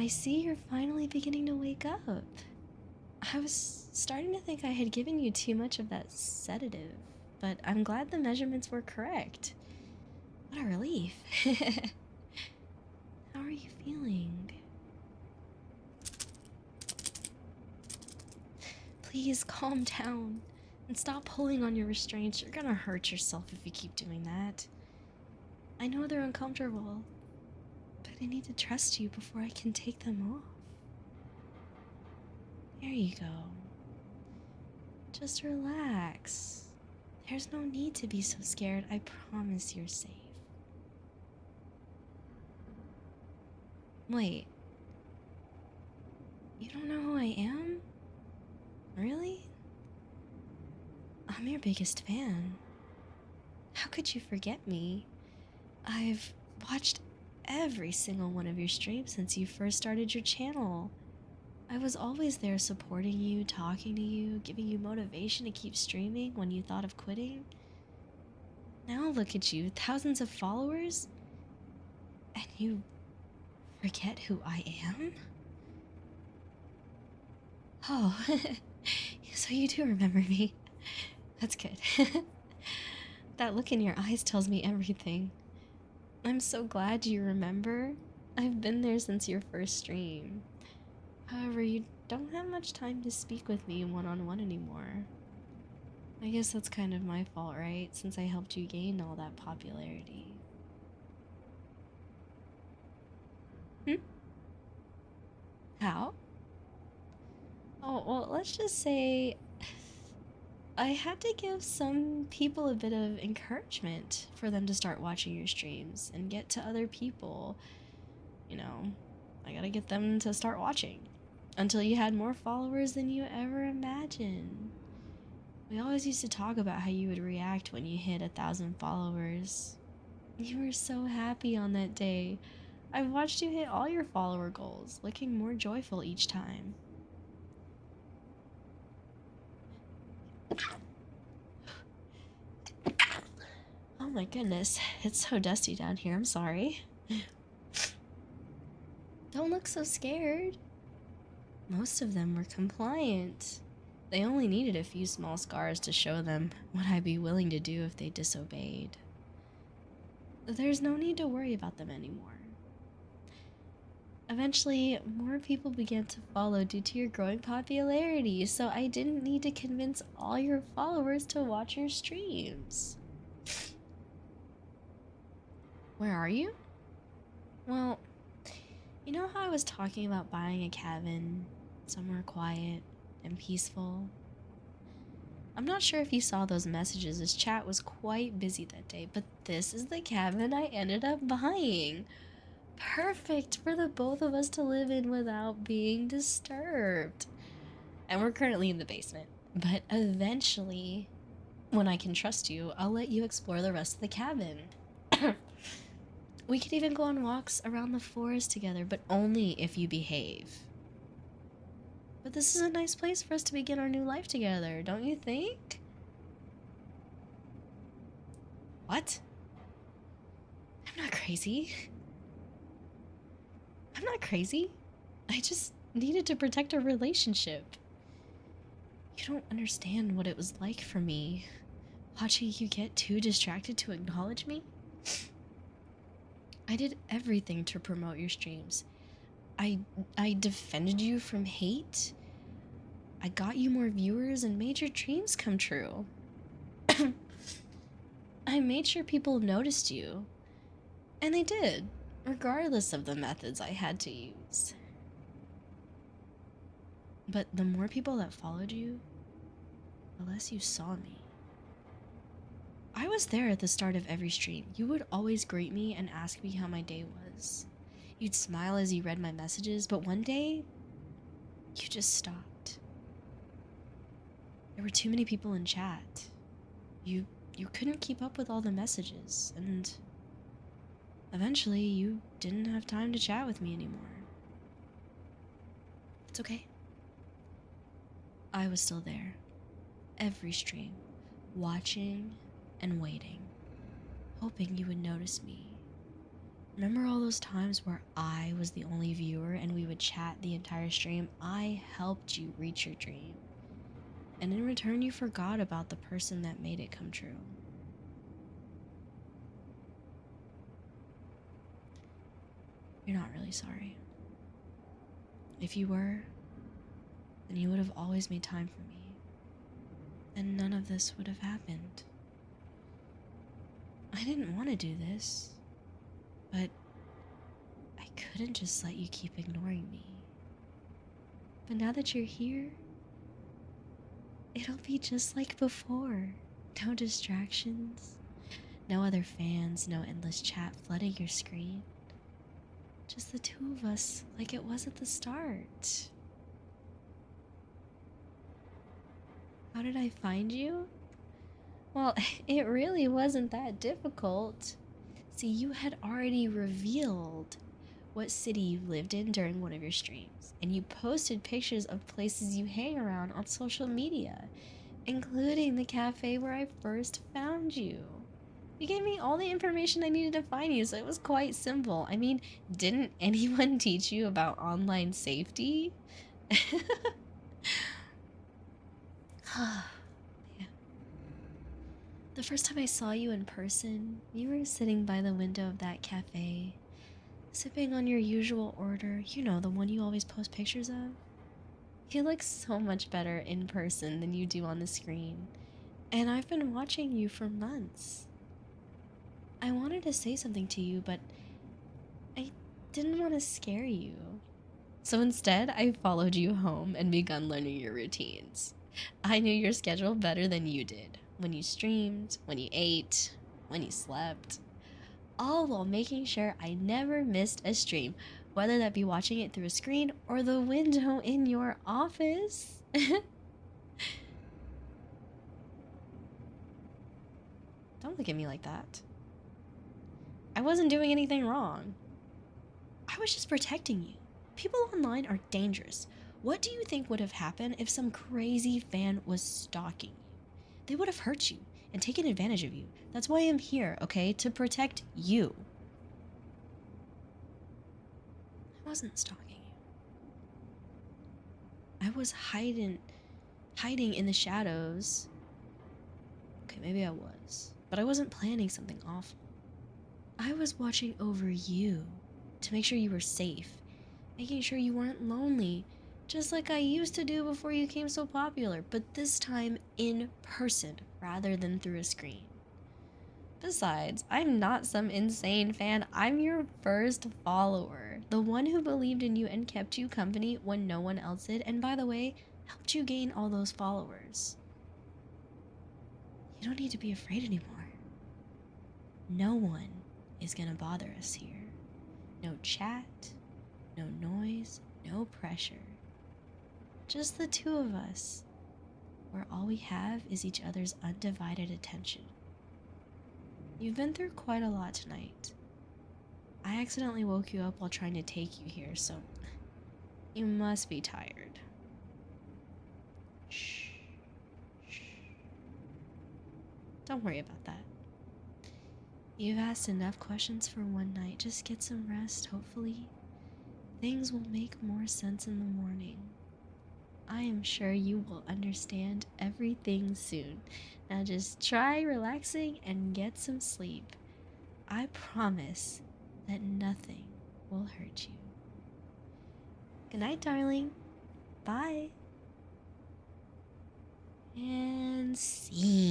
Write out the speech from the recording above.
I see you're finally beginning to wake up. I was starting to think I had given you too much of that sedative, but I'm glad the measurements were correct. What a relief. How are you feeling? Please calm down and stop pulling on your restraints. You're gonna hurt yourself if you keep doing that. I know they're uncomfortable, but I need to trust you before I can take them off. There you go. Just relax. There's no need to be so scared. I promise you're safe. Wait. You don't know who I am? Really? I'm your biggest fan. How could you forget me? I've watched every single one of your streams since you first started your channel. I was always there supporting you, talking to you, giving you motivation to keep streaming when you thought of quitting. Now look at you, thousands of followers, and you forget who I am? Oh, so you do remember me. That's good. That look in your eyes tells me everything. I'm so glad you remember. I've been there since your first stream. However, you don't have much time to speak with me one-on-one anymore. I guess that's kind of my fault, right? Since I helped you gain all that popularity. How? Oh, well, let's just say I had to give some people a bit of encouragement for them to start watching your streams and get to other people. You know, I gotta get them to start watching until you had more followers than you ever imagined. We always used to talk about how you would react when you hit 1,000 followers. You were so happy on that day. I've watched you hit all your follower goals, looking more joyful each time. Oh my goodness, it's so dusty down here, I'm sorry. Don't look so scared. Most of them were compliant. They only needed a few small scars to show them what I'd be willing to do if they disobeyed. There's no need to worry about them anymore. Eventually, more people began to follow due to your growing popularity, so I didn't need to convince all your followers to watch your streams. Where are you? Well, you know how I was talking about buying a cabin, somewhere quiet and peaceful? I'm not sure if you saw those messages, as chat was quite busy that day, but this is the cabin I ended up buying. Perfect for the both of us to live in without being disturbed. And we're currently in the basement, but eventually, when I can trust you, I'll let you explore the rest of the cabin. We could even go on walks around the forest together, but only if you behave. But this is a nice place for us to begin our new life together, don't you think? What? I'm not crazy. I'm not crazy. I just needed to protect our relationship. You don't understand what it was like for me, watching you get too distracted to acknowledge me. I did everything to promote your streams. I defended you from hate. I got you more viewers and made your dreams come true. I made sure people noticed you. And they did, regardless of the methods I had to use. But the more people that followed you, the less you saw me. I was there at the start of every stream. You would always greet me and ask me how my day was. You'd smile as you read my messages, but one day, you just stopped. There were too many people in chat. You couldn't keep up with all the messages, and eventually you didn't have time to chat with me anymore. It's okay. I was still there, every stream, watching and waiting, hoping you would notice me. Remember all those times where I was the only viewer and we would chat the entire stream? I helped you reach your dream. And in return, you forgot about the person that made it come true. You're not really sorry. If you were, then you would have always made time for me. And none of this would have happened. I didn't want to do this, but I couldn't just let you keep ignoring me. But now that you're here, it'll be just like before. No distractions, no other fans, no endless chat flooding your screen. Just the two of us like it was at the start. How did I find you? Well, it really wasn't that difficult. See, you had already revealed what city you lived in during one of your streams, and you posted pictures of places you hang around on social media, including the cafe where I first found you. You gave me all the information I needed to find you, so it was quite simple. I mean, didn't anyone teach you about online safety? Yeah. The first time I saw you in person, you were sitting by the window of that cafe, sipping on your usual order, you know, the one you always post pictures of. You look so much better in person than you do on the screen, and I've been watching you for months. I wanted to say something to you, but I didn't want to scare you. So instead, I followed you home and begun learning your routines. I knew your schedule better than you did. When you streamed, when you ate, when you slept. All while making sure I never missed a stream, whether that be watching it through a screen or the window in your office. Don't look at me like that. I wasn't doing anything wrong. I was just protecting you. People online are dangerous. What do you think would have happened if some crazy fan was stalking you? They would have hurt you and taken advantage of you. That's why I'm here, okay? To protect you. I wasn't stalking you. I was hiding in the shadows. Okay, maybe I was. But I wasn't planning something awful. I was watching over you to make sure you were safe, making sure you weren't lonely, just like I used to do before you became so popular, but this time in person rather than through a screen. Besides, I'm not some insane fan. I'm your first follower, the one who believed in you and kept you company when no one else did, and by the way, helped you gain all those followers. You don't need to be afraid anymore. No one is gonna bother us here. No chat, no noise, no pressure. Just the two of us, where all we have is each other's undivided attention. You've been through quite a lot tonight. I accidentally woke you up while trying to take you here, so you must be tired. Shh. Shh. Don't worry about that. You've asked enough questions for one night. Just get some rest, hopefully. Things will make more sense in the morning. I am sure you will understand everything soon. Now just try relaxing and get some sleep. I promise that nothing will hurt you. Good night, darling. Bye. And scene.